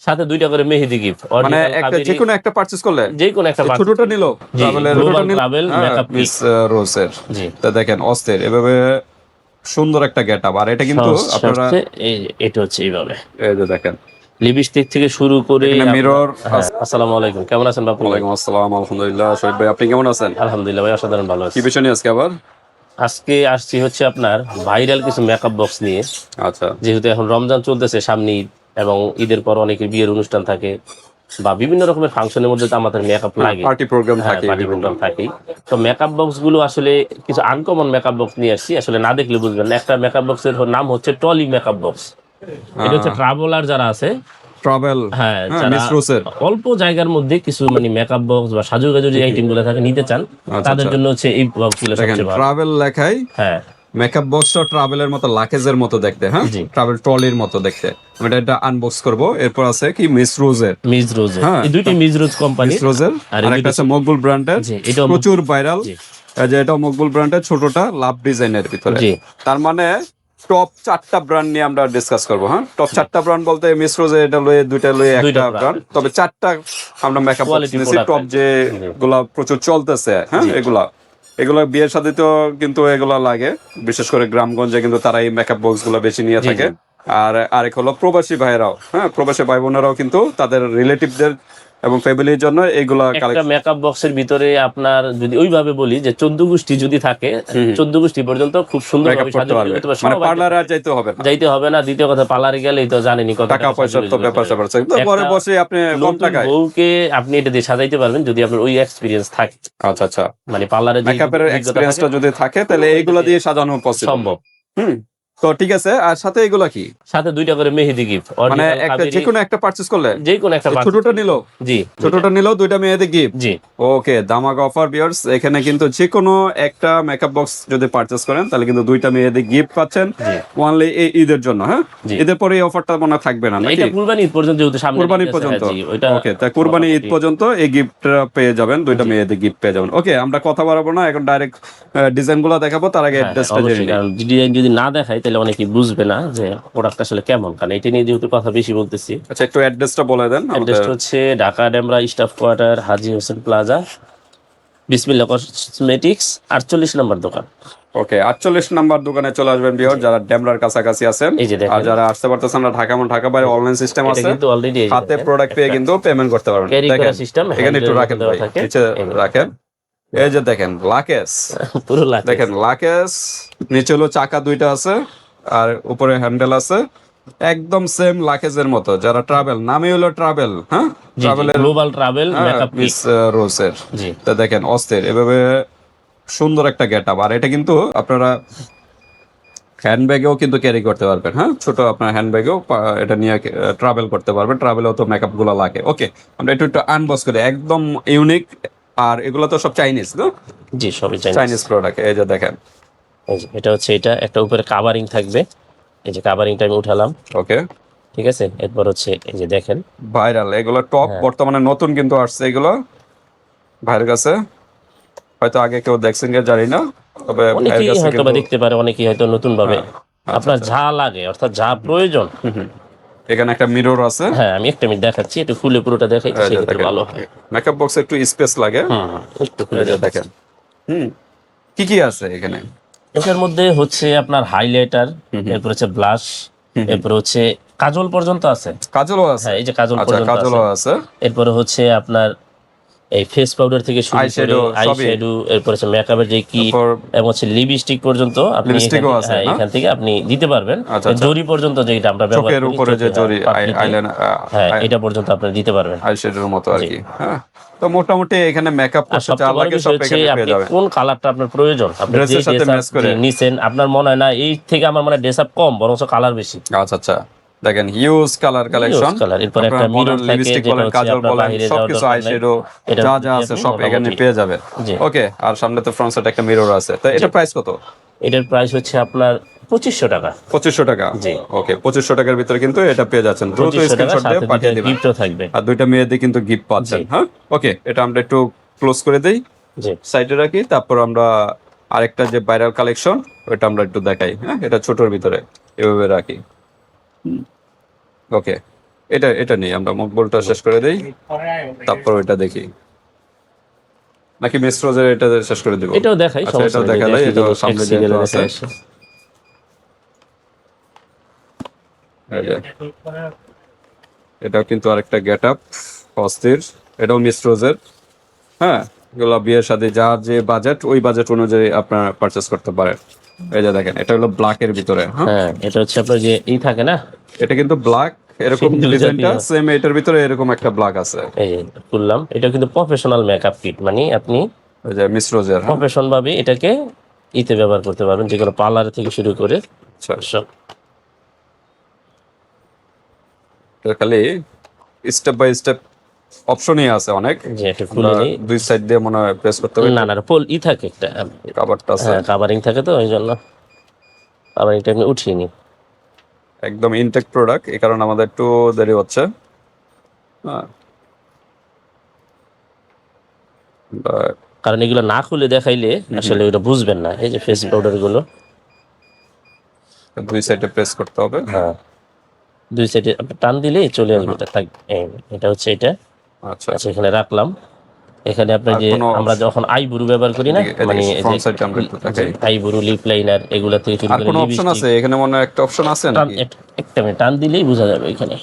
সাথে দুইটা করে মেহেদি গিফট, মানে একটা যে কোনো একটা পারচেজ করলে যে কোনো একটা ছোটটা নিলো ট্রাভেল মেকআপ মিস রোজের। জি, তা দেখেন অস্থির এভাবে সুন্দর একটা গেটআপ। আর এটা কিন্তু আপনারা এটা হচ্ছে এইভাবে এই যে দেখেন লিপস্টিক থেকে শুরু করে এখানে মিরর। আসসালামু আলাইকুম, কেমন আছেন বাপু ভাই? ওয়ালাইকুম আসসালাম, আলহামদুলিল্লাহ। শরীফ ভাই আপনি কেমন আছেন? আলহামদুলিল্লাহ ভাই, অসাধারণ ভালো আছি। কি বিষয় নিয়ে আজকে আবার? আজকে আসছি হচ্ছে আপনার ভাইরাল কিছু মেকআপ বক্স নিয়ে। আচ্ছা, যেহেতু এখন রমজান চলতেছে, সামনে ঈদ, এবং ঈদের পর অনেকের বিয়ের অনুষ্ঠান থাকে বা বিভিন্ন রকমের ফাংশনের মধ্যে তো আমাদের মেকআপ লাগে, পার্টি প্রোগ্রাম থাকে, পার্টি প্রোগ্রাম থাকেই। তো মেকআপ বক্স গুলো আসলে কিছু আনকমন মেকআপ বক্স নিয়ে আসছি, আসলে না দেখলে বুঝবেন না। একটা মেকআপ বক্সের নাম হচ্ছে টলি মেকআপ বক্স। এটা হচ্ছে ট্রাভেলার যারা আছে, ট্রাভেল, হ্যাঁ, মিস রোজের অল্প জায়গার মধ্যে কিছু মানে মেকআপ বক্স বা সাজুগাজু যে আইটেম গুলো থাকে নিতে চান, তাদের জন্য হচ্ছে এই বক্স গুলো সবচেয়ে ভালো। ট্রাভেল লেখাই, হ্যাঁ, মেকআপ বক্সটা ট্রাভেলের মতো, লাকেজের মতো দেখতে, হ্যাঁ, জি, ট্রাভেল ট্রলির মতো দেখতে। আমি এটা আনবক্স করব। এরপর আছে কি মিস রোজের, মিজ রোজ, এই দুইটি মিজ রোজ কোম্পানি। মিস রোজের আর একটা আছে মকবুল ব্র্যান্ডের, এটাও প্রচুর ভাইরাল। এই যে এটা মকবুল ব্র্যান্ডের, ছোটটা লাভ ডিজাইনের ভিতরে। তার মানে টপ 4টা ব্র্যান্ড নিয়ে আমরা ডিসকাস করব। হ্যাঁ, টপ 4টা ব্র্যান্ড বলতে মিস রোজে এটা লয়ে দুইটা লয়ে একটা ব্র্যান্ড, তবে 4টা আমরা মেকআপ বক্স নিয়েছি টপ, যে গুলা প্রচুর চলতেছে। হ্যাঁ, এগুলা বিয়ের সাথে তো কিন্তু এগুলা লাগে, বিশেষ করে গ্রামগঞ্জে কিন্তু তারা এই মেকআপ বক্স গুলা বেশি নিয়ে থাকে। আর আরেক হলো প্রবাসী ভাইরাও, হ্যাঁ, প্রবাসী ভাই বোনেরাও কিন্তু তাদের রিলেটিভদের এবং ফ্যামিলির জন্য এইগুলা একটা মেকআপ বক্সের ভিতরে আপনার যদি ওইভাবে বলি যে 14 গোষ্ঠী যদি থাকে, 14 গোষ্ঠী পর্যন্ত খুব সুন্দর ভাবে সাজাতে পারবে। মানে পার্লারে আর যাইতে হবে না। দ্বিতীয় কথা, পার্লারে গেলেই তো জানেনই কত টাকা পয়সার তো ব্যাপার স্যাপার আছে, তো ঘরে বসে আপনি কম টাকায় বউকে আপনি এটা দিয়ে সাজাইতে পারবেন যদি আপনার ওই এক্সপেরিয়েন্স থাকে। আচ্ছা আচ্ছা, মানে পার্লারে মেকআপের এক্সপেরিয়েন্সটা যদি থাকে তাহলে এইগুলা দিয়ে সাজানো সম্ভব। তো ঠিক আছে। আর সাথে এগুলা কি? সাথে দুইটা করে মেহেদি গিফট, মানে একটা যে কোনো একটা পারচেজ করলে যে কোনো একটা ছোটটা নিলো, জি, ছোটটা নিলো দুইটা মেহেদি গিফট। জি, ওকে, দামাক অফার ভিউয়ার্স। এখানে কিন্তু যে কোনো একটা মেকআপ বক্স যদি পারচেজ করেন তাহলে কিন্তু দুইটা মেহেদি গিফট পাচ্ছেন ওনলি এই ঈদের জন্য। হ্যাঁ, ঈদের পরে এই অফারটা মনে থাকবে না নাকি? এটা কুরবানি ঈদ পর্যন্ত, যেহেতু সামনে কুরবানি পর্যন্ত। ওকে, তাই কুরবানি ঈদ পর্যন্ত এই গিফটটা পেয়ে যাবেন, দুইটা মেহেদি গিফট পেয়ে যাবেন। ওকে, আমরা কথা বাড়াবো না, এখন ডাইরেক্ট ডিজাইনগুলো দেখাবো। তার আগে অ্যাড্রেসটা জেনে নিই, কারণ ডিজাইন যদি না দেখাই তাহলে অনেকেই বুঝবে না যে প্রোডাক্ট আসলে কেমন, কারণ এটা নিয়ে যেহেতু কথা বেশি বলতেছি। আচ্ছা, একটু অ্যাড্রেসটা বলে দেন। অ্যাড্রেসটা হচ্ছে ঢাকা ডেমরা স্টাফ কোয়ার্টার, হাজী হোসেন প্লাজা, বিসমিল্লাহ কসমেটিক্স, 48 নম্বর দোকান। ওকে, 48 নাম্বার দোকানে চলে আসবেন ভিউয়ার যারা ডেমরার কাছাকাছি আছেন। আর যারা আসতে পারতেছেন না ঢাকা বাইরে, অনলাইন সিস্টেম আছে, কিন্তু অলরেডি হাতে প্রোডাক্ট পেয়ে কিন্তু পেমেন্ট করতে পারবেন। দেখেন সিস্টেম এখানে একটু রাখেন ভাই, নিচে রাখেন। এই যে দেখেন লাকেস, পুরো লাকেস, দেখেন লাকেস। নিচে হলো চাকা দুইটা আছে আর উপরে হ্যান্ডেল আছে, একদম সেম লাকেজের মতো। যারা ট্রাভেল, নামই হলো ট্রাভেল, হ্যাঁ, ট্রাভেলের গ্লোবাল ট্রাভেল মেকআপ মিস রোজের। জি, তা দেখেন অস্থির এভাবে সুন্দর একটা গেটআপ। আর এটা কিন্তু আপনারা হ্যান্ডব্যাগেও কিন্তু ক্যারি করতে পারবেন। হ্যাঁ, ছোট আপনার হ্যান্ডব্যাগেও এটা নিয়ে ট্রাভেল করতে পারবেন। ট্রাভেলেও তো মেকআপ গুলো লাগে। ওকে, আমরা একটু আনবক্স করি, একদম ইউনিক। আর এগুলো তো সব চাইনিজ, না? জি, সবই চাইনিজ প্রোডাক্ট। এই যে দেখেন, এটা হচ্ছে, এটা একটা উপরে কাভারিং থাকবে। এই যে কাভারিংটা আমি উঠালাম। ওকে, ঠিক আছে। এরপর হচ্ছে এই যে দেখেন ভাইরাল এগুলো টপ, বর্তমানে নতুন কিন্তু আসছে এগুলো ভাইয়ের কাছে। হয়তো আগে কেউ দেখছেন কি জানি না, তবে অনেকেই হয়তো বা দেখতে পারে, অনেকেই হয়তো নতুন ভাবে। আপনার যা লাগে, অর্থাৎ যা প্রয়োজন। এখানে একটা মিরর আছে। হ্যাঁ, আমি একটা মিনিট দেখাচ্ছি, একটু খুলে পুরোটা দেখাই, সেক্ষেত্রে ভালো হয়। মেকআপ বক্সে একটু স্পেস লাগে, একটু খুলে দেখেন। কি কি আছে এখানে? এটার মধ্যে হচ্ছে আপনার হাইলাইটার, এরপর হচ্ছে ব্লাশ, এরপর হচ্ছে কাজল পর্যন্ত আছে। কাজলও আছে? হ্যাঁ, এই যে কাজল পর্যন্ত আছে। এরপরে হচ্ছে আপনার এই ফেস পাউডার থেকে শুরু করে আইশ্যাডো, এরপর হচ্ছে মেকআপের যে কিট এবং হচ্ছে লিপস্টিক পর্যন্ত আপনি এখান থেকে আপনি দিতে পারবেন। জরি পর্যন্ত, যেটা আমরা ব্যবহার করি, চোখের উপরে যে জরি আইলাইনার, হ্যাঁ, এটা পর্যন্ত আপনি দিতে পারবেন, আইশ্যাডোর মতো আর কি। হ্যাঁ, তো মোটামুটি এখানে মেকআপ করতে যা লাগে সব এখানে পেয়ে যাবেন। কোন কালারটা আপনার প্রয়োজন আপনি ড্রেসের সাথে ম্যাচ করে নিছেন, আপনার মনে হয় না এই থেকে আমার মনে ড্রেস আপ কম, বরং কালার বেশি। আচ্ছা আচ্ছা, দেখেন হিউজ কালার কালেকশন। এরপর একটা মিরর থাকে, লিপস্টিক বলেন, কাজল বলেন, সবকিছু আইশ্যাডো যা আছে সব এখানে পেয়ে যাবেন। ওকে, আর সামনে তো ফ্রন্ট সাইড একটা মিরর আছে। তো এটা প্রাইস কত? এটার প্রাইস হচ্ছে আপনার 2500 টাকা। 2500 টাকা? জি, ওকে, 2500 টাকার ভিতরে কিন্তু এটা পেয়ে যাচ্ছেন। দ্রুত স্ক্রিনশট দিয়ে পাঠিয়ে দিবেন, গিফটও থাকবে, আর দুইটা মেয়েদের কিন্তু গিফট পাচ্ছেন। হ্যাঁ, ওকে, এটা আমরা একটু ক্লোজ করে দেই, সাইডে রাখি, তারপর আমরা আরেকটা যে ভাইরাল কালেকশন ওটা আমরা একটু দেখাই। হ্যাঁ, এটা ছোটর ভিতরে এভাবে রাখি। ওকে, এটা নেই, আমরা মকবুলটা শেষ করে দেই, তারপর ওইটা দেখি, নাকি মিস্ট্রোজের এটা শেষ করে দিব? এটাও দেখাই, আচ্ছা এটাও দেখালে, এটা সামনে যেহেতু আছে। এই যে, এটাও কিন্তু আরেকটা গেট আপ অস্থির, এটাও মিস্ট্রোজের। হ্যাঁ, এগুলো বিয়ের সাথে যার যে বাজেট, ওই বাজেট অনুযায়ী আপনারা পারচেস করতে পারেন। এই যে দেখেন, এটা হলো ব্ল্যাকের ভিতরে। হ্যাঁ, এটা হচ্ছে আপনার যে থাকে না, এটা কিন্তু ব্ল্যাক, এরকম ডিজাইনটা সেম, এটার ভিতরে এরকম একটা ব্ল্যাক আছে। এই যে বললাম, এটা কিন্তু প্রফেশনাল মেকআপ কিট, মানে আপনি ওই যে মিস্ট্রোজের প্রফেশনাল ভাবে এটাকে ব্যবহার করতে পারবেন, যেগুলো পার্লার থেকে শুরু করে সব। খালি স্টেপ বাই স্টেপ অপশনই আছে অনেক, যে এটা খুলে নেই, দুই সাইড দিয়ে মনে হয় প্রেস করতে হবে। না পোল থাকে একটা, কভারটা আছে, হ্যাঁ কভারিং থাকে, তো ওই জন্য কভারিংটা আমি উঠিয়ে নিই। একদম ইনটেক প্রোডাক্ট, এই কারণে আমাদের একটু দেরি হচ্ছে। কারণ এগুলো না খুলে দেখাইলে আসলে ওটা বুঝবেন না। এই যে ফেস পাউডার গুলো দুই সাইডে প্রেস করতে হবে। হ্যাঁ, দুই সাইডে টান দিলেই চলে আসবে। এটা হচ্ছে এটা। আচ্ছা, এখানে রাখলাম। এখানে আপনার যে আমরা যখন আইব্রু ব্যবহার করি না, মানে আইব্রু, লিপ লাইনার, এগুলা থেকে শুরু করে অপশন আছে এখানে, মনে হয় একটা অপশন আছে নাকি? একটা মিনিট টান দিলেই বোঝা যাবে এখানে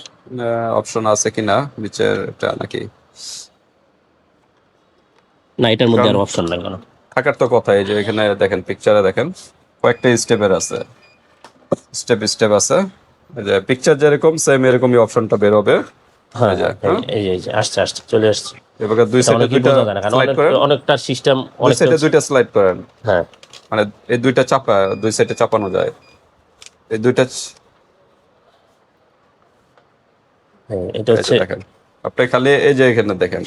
অপশন আছে কিনা নিচের এটা নাকি? না, এটার মধ্যে আর অপশন নাই কেন? থাকার তো কথা। এই যে এখানে দেখেন, পিকচারে দেখেন কয়েকটা স্টেপের আছে, স্টেপ আছে। এই যে পিকচার যেরকম সেম এরকমই অপশনটা বের হবে। হ্যাঁ, এই যে আসছে চলে আসছে। এবার দুই সাইডে দুইটা স্লাইড করেন, অনেকটা সিস্টেম, দুই সাইডে দুইটা স্লাইড করেন। হ্যাঁ, মানে এই দুইটা চাপা, দুই সাইডে চাপানো যায়, এই দুইটা। এটা হচ্ছে দেখেন আপনি খালি এই যে এখানে দেখেন,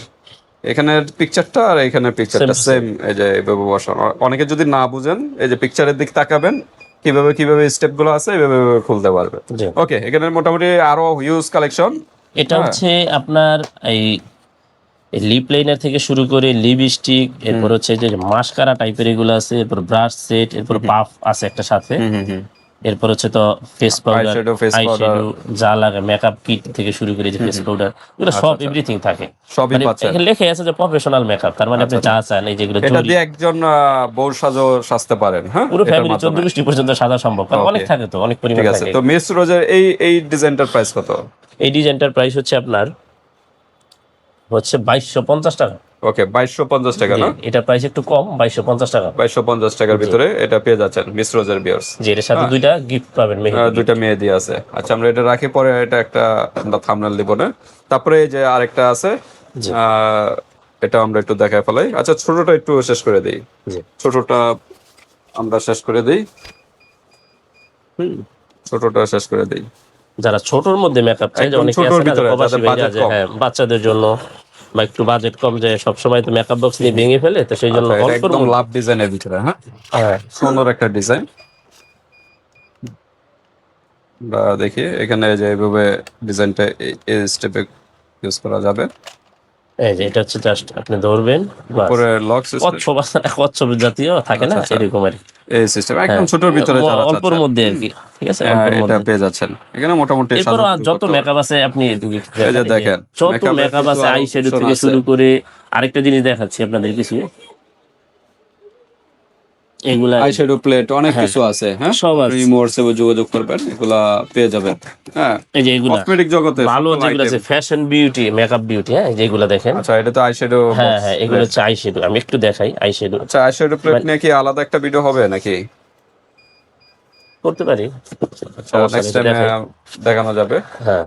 এখানে পিকচারটা আর এখানে পিকচারটা সেম। এই যে এইভাবে বসানো, অনেকে যদি না বুঝেন, এই যে পিকচারের দিক তাকাবেন, কিভাবে স্টেপ গুলো আছে এইভাবে খুলতে পারবে। ওকে, এখানে মোটামুটি আরো হিউজ কালেকশন। এটা হচ্ছে আপনার এই লিপ লাইনার থেকে শুরু করে লিপস্টিক, এরপর হচ্ছে যে মাস্কারা টাইপের এগুলো আছে, এরপর ব্রাশ সেট, এরপর পাফ আছে একটা সাথে, এরপর হচ্ছে তো ফেস পাউডার, আইশ্যাডো, যা লাগে মেকআপ কিট থেকে শুরু করে যে ফেস পাউডার, এগুলো সব এভরিথিং থাকে। সবই পাচ্ছেন। এখানে লেখা আছে যে প্রফেশনাল মেকআপ, তার মানে আপনি যা চান এই যেগুলো এটা দিয়ে একজন বউ সাজতে পারেন। হ্যাঁ, পুরো ফ্যামিলি 14 গোষ্ঠী পর্যন্ত সাজা সম্ভব, কারণ অনেক থাকে, তো অনেক পরিমাণ থাকে। তো মিস রোজের এই ডিজাইনটার প্রাইস কত? এই ডিজাইনটার প্রাইস হচ্ছে আপনার 2250 টাকা। ওকে, 2250 টাকা না? এটা প্রাইস একটু কম, 2250 টাকা। 2250 টাকার ভিতরে এটা পেয়ে যাচ্ছেন মিস রোজের বিয়ার্স। জি, এর সাথে দুইটা গিফট পাবেন, দুইটা মেহেদি আছে। আচ্ছা, আমরা এটা রাখি, পরে এটা একটা আমরা থাম্বনেল দিব না। তারপরে এই যে আরেকটা আছে, এটা আমরা একটু দেখায় ফেলাই। আচ্ছা, ছোটটা একটু শেষ করে দেই। ছোটটা আমরা শেষ করে দেই। ছোটটা শেষ করে দেই। যারা ছোটর মধ্যে মেকআপ চাই, যে অনেকে আছে না প্রবাসী ভাইরা, যে হ্যাঁ বাচ্চাদের জন্য বা একটু বাজেট কম, যে সব সময় তো মেকআপ বক্স নিয়ে ভেঙে ফেলে, তো সেই জন্য একদম লাভ ডিজাইনের ভিতরে। হ্যাঁ, সুন্দর একটা ডিজাইন। বা দেখি এখানে যে এইভাবে ডিজাইনটা এই স্টেপে ইউজ করা যাবে। এই যে এটা হচ্ছে জাস্ট আপনি ধরবেন, উপরে লক সিস্টেম, কচ্ছপ জাতীয় থাকে না, এরকম আর এই সিস্টেম একদম ছোটর ভিতরে, যারা অল্পর মধ্যে আর কি। ঠিক আছে, এটা পেয়ে যাচ্ছেন এখানে মোটামুটি। এরপর যত মেকআপ আছে আপনি দেখেন, যত মেকআপ আছে, আইশ্যাডো থেকে শুরু করে। আরেকটা জিনিস দেখাচ্ছি আপনাদের কিছু, এগুলা আইশ্যাডো প্লেট, অনেক কিছু আছে। হ্যাঁ, সব আছে, রিমোটসে যোগাযোগ করবেন, এগুলা পেয়ে যাবেন। হ্যাঁ, এই যে এগুলা কসমেটিক জগতে ভালো যেগুলো আছে, ফ্যাশন বিউটি, মেকআপ বিউটি। হ্যাঁ, যেগুলা দেখেন। আচ্ছা, এটা তো আইশ্যাডো। হ্যাঁ, এগুলো হচ্ছে আইশ্যাডো। আমি একটু দেখাই আইশ্যাডো। আচ্ছা, আইশ্যাডো প্লেট নিয়ে কি আলাদা একটা ভিডিও হবে নাকি? করতে পারি, আচ্ছা, নেক্সট টাইমে দেখানো যাবে। হ্যাঁ,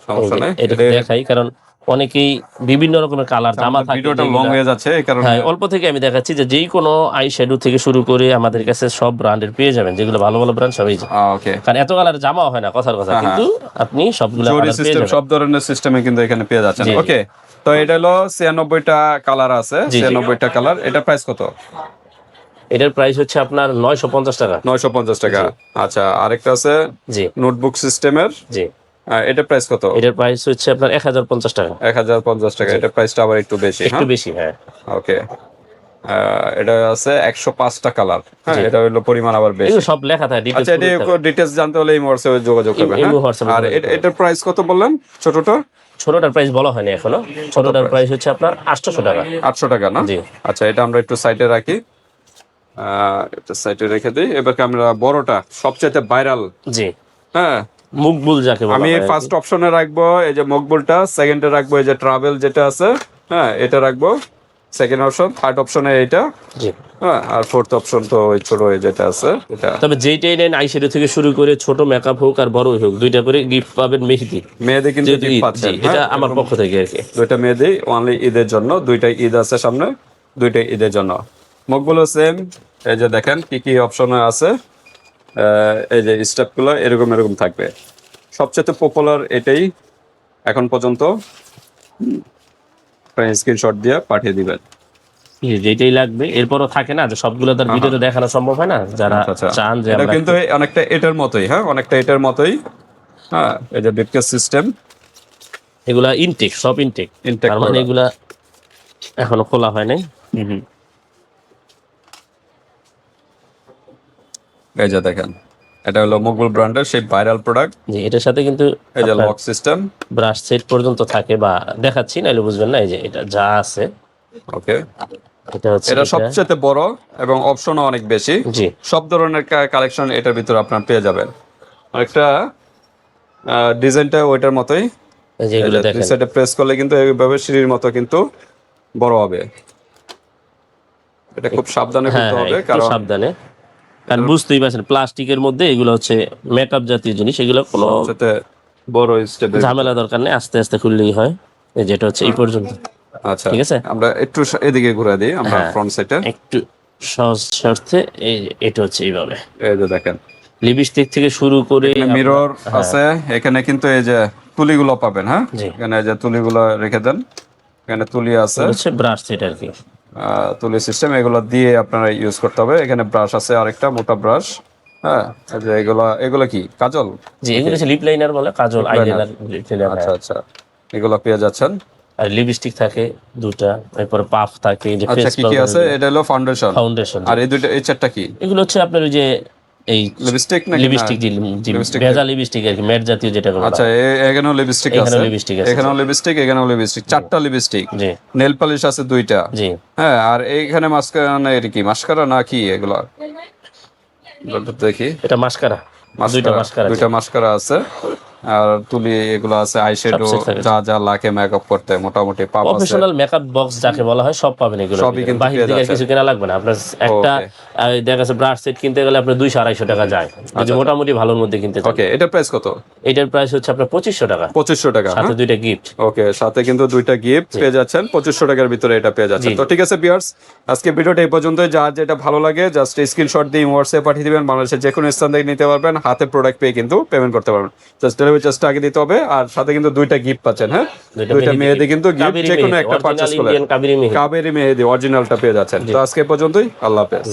সমস্যা নাই, এটা দেখাই, কারণ অনেকেই বিভিন্ন রকমের কালার জামা থাকে। ভিডিওটা লং হয়ে যাচ্ছে, এই কারণে অল্প থেকে আমি দেখাচ্ছি যে যেই কোনো আইশ্যাডো থেকে শুরু করে আমাদের কাছে সব ব্র্যান্ডের পেয়ে যাবেন, যেগুলো ভালো ভালো ব্র্যান্ড সবই। ওকে, কারণ এত কালার জামা হয় না, কথার কথা, কিন্তু আপনি সবগুলো কালার পেয়ে যাবেন। সব ধরনের সিস্টেমে কিন্তু এখানে পেয়ে যাচ্ছেন। ওকে, তো এটা হলো 96টা কালার আছে, 96টা কালার। এটা প্রাইস কত? এটার প্রাইস হচ্ছে আপনার 950 টাকা। 950 টাকা। আচ্ছা, আরেকটা আছে জি, নোটবুক সিস্টেমের। জি, এটা প্রাইস কত? এটার প্রাইস হচ্ছে আপনার 1050 টাকা। 1050 টাকা। এটা প্রাইসটা আবার একটু বেশি। একটু বেশি, হ্যাঁ। ওকে, এটা আছে 105টা কালার। হ্যাঁ, এটা হলো পরিমাণ আবার বেশি। এগুলো সব লেখা থাকে ডিটেইলস। আচ্ছা, এটা ডিটেইলস জানতে হলে এই হোয়াটসঅ্যাপে যোগাযোগ করবেন। হ্যাঁ, আর এটার প্রাইস কত বললেন? ছোটটার প্রাইস বলা হয়নি এখনো। ছোটটার প্রাইস হচ্ছে আপনার 800 টাকা। 800 টাকা না? জি। আচ্ছা, এটা আমরা একটু সাইডে রাখি, এটা সাইডে রেখে দিই। এবার আমরা বড়টা সবচেয়ে ভাইরাল। জি। হ্যাঁ, মকবুল যাকে বলা হয়। আমি ফার্স্ট অপশনে রাখবো এই যে মকবুলটা, সেকেন্ডে রাখবো এই যে ট্রাভেল যেটা আছে, হ্যাঁ এটা রাখবো সেকেন্ড অপশন, থার্ড অপশনে এইটা, জি। হ্যাঁ, আর ফোর্থ অপশন তো ওই ছোট যেটা আছে এটা। তবে যেইটাই নেন আইশ্যাডো থেকে শুরু করে ছোট মেকআপ হোক আর বড় হোক, দুইটা করে গিফট পাবেন মেহেদি। মেহেদি কিন্তু গিফট পাচ্ছেন। এটা আমার পক্ষ থেকে আর কি। দুইটা মেহেদি অনলি ঈদের জন্য, দুইটাই ঈদ আছে সামনে, দুইটাই ঈদের জন্য। মকবুলও সেম, এই যে দেখেন কি কি অপশনে আছে, এই যে স্টেপগুলো এরকম এরকম থাকবে। সবচেয়ে পপুলার এটাই এখন পর্যন্ত, স্ক্রিনশট দিয়ে পাঠিয়ে দিবেন যেটাই লাগবে। এরপরও থাকে না যে সবগুলো তার ভিডিওতে দেখানো সম্ভব হয় না, যারা চান যে এটা কিন্তু অনেকটা এটার মতোই, হ্যাঁ অনেকটা এটার মতোই। হ্যাঁ, এই যে ব্রিফকেস সিস্টেম, এগুলা ইনটেক, সব ইনটেক। তার মানে এগুলা এখনো খোলা হয় নাই। এই যে দেখেন, এটা হলো মকবুল ব্র্যান্ডের সেই ভাইরাল প্রোডাক্ট। জি, এটার সাথে কিন্তু এই যে লক সিস্টেম, ব্রাশ সেট পর্যন্ত থাকে, বা দেখাচ্ছি নাইলে বুঝবেন না। এই যে এটা যা আছে, ওকে, এটা হচ্ছে এটা সবচেয়ে বড় এবং অপশনও অনেক বেশি। জি। সব ধরনের কালেকশন এটার ভিতরে আপনারা পেয়ে যাবেন। একটা ডিজাইনটা ওইটার মতোই, যেগুলো দেখেন সেটা প্রেস করলে কিন্তু এইভাবে সিঁড়ির মতো কিন্তু বড় হবে। এটা খুব সাবধানে করতে হবে, কারণ সাবধানে, কারণ বুঝতেই পারছেন প্লাস্টিকের মধ্যে এগুলো হচ্ছে মেকআপ জাতীয় জিনিস, এগুলো কোনো বড় স্টেপ ঝামেলা দরকার নেই, আস্তে আস্তে খুললেই হয়। যেটা হচ্ছে এই পর্যন্ত। আচ্ছা, ঠিক আছে, আমরা একটু এদিকে ঘুরে দিই আমরা ফ্রন্ট সাইডে একটু সহজ স্বার্থে। এই এটা হচ্ছে এইভাবে, এই যে দেখেন লিপস্টিক থেকে শুরু করে মিরর আছে এখানে, কিন্তু এই যে তুলিগুলো পাবেন। হ্যাঁ, এখানে এই যে তুলিগুলো রেখে দেন, এখানে তুলি আছে, হচ্ছে ব্রাশ সেট আর কি, তুলি সিস্টেম। এগুলো দিয়ে আপনারা ইউজ করতে হবে। এখানে ব্রাশ আছে আরেকটা মোটা ব্রাশ। হ্যাঁ, এই যে এগুলো কি কাজল? জি, এগুলো হচ্ছে লিপ লাইনার বলে, কাজল আইলাইনার। আচ্ছা আচ্ছা, এগুলো পেয়ে যাচ্ছেন। আর লিপস্টিক থাকে দুটা, এরপর পাফ থাকে, যে আচ্ছা, কি কি আছে? এটা হলো ফাউন্ডেশন। আর এই দুটো, এই চারটা কি? এগুলো হচ্ছে আপনার ওই যে এই লিপস্টিক নাকি? লিপস্টিক, ভেজা লিপস্টিক আর কি, ম্যাট জাতীয় যেটা বলা হয়। আচ্ছা, এখানেও লিপস্টিক আছে, এখানেও লিপস্টিক, এখানেও লিপস্টিক, চারটা লিপস্টিক। জি। নেল পলিশ আছে দুইটা। জি। হ্যাঁ, আর এইখানে মাস্কারা না, এটা কি মাস্কারা না কি এগুলো? দেখি, এটা মাস্কারা, দুইটা মাস্কারা আছে। আর তুলি এগুলো আছে, আইশ্যাডো, যা যা লাগে মেকআপ করতে মোটামুটি পাবেন। প্রফেশনাল মেকআপ বক্স যাকে বলা হয় সব পাবেন এগুলো, সবই কিন্তু বাহির থেকে কিছু কেনা লাগবে না আপনার। একটা দেখা যাচ্ছে ব্রাশ সেট কিনতে গেলে আপনার 200-250 টাকা যায়, যদি মোটামুটি ভালোর মধ্যে কিনতে চান। ওকে, এটার প্রাইস কত? এটার প্রাইস হচ্ছে আপনার 2500 টাকা। 2500 টাকা, সাথে দুইটা গিফট। ওকে, সাথে কিন্তু দুইটা গিফট পেয়ে যাচ্ছেন 2500 টাকার ভিতরে, এটা পেয়ে যাচ্ছেন। তো ঠিক আছে ভিউয়ার্স, আজকে ভিডিওটা এই পর্যন্তই। যার যেটা ভালো লাগে জাস্ট স্ক্রিনশট দিয়ে হোয়াটসঅ্যাপে পাঠিয়ে দিবেন। বাংলাদেশের যে কোনো স্থান থেকে নিতে পারবেন, হাতে প্রোডাক্ট পেয়ে কিন্তু পেমেন্ট করতে পারবেন। জাস্ট ডেলিভারি চার্জটা আগে দিতে হবে, আর সাথে কিন্তু দুইটা গিফট পাচ্ছেন। হ্যাঁ, দুইটা মেহেদি কিন্তু গিফট, যে কোনো একটা পারচেজ করলে কাবেরী মেহেদি অরিজিনালটা পেয়ে যাচ্ছেন। তো আজকে পর্যন্তই, আল্লাহ হাফেজ।